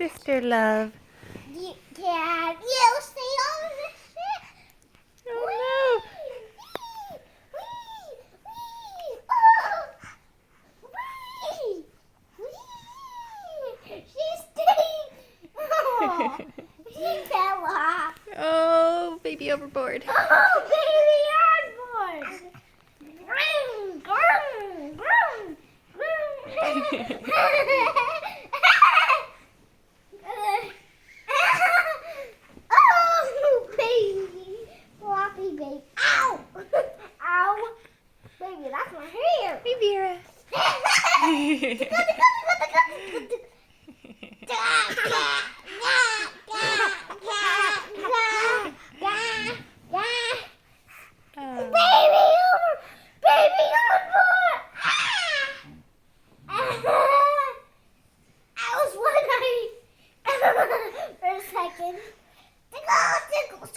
sister love. Dad, you stay on this shit. Oh She's staying. no. Oh, she fell off. Oh, baby overboard. Oh, baby hardboard. Grum, grum, grum, grum. Oh, baby. Floppy baby. Ow. Ow. Baby, that's my hair. Hey, Vera. Tickle,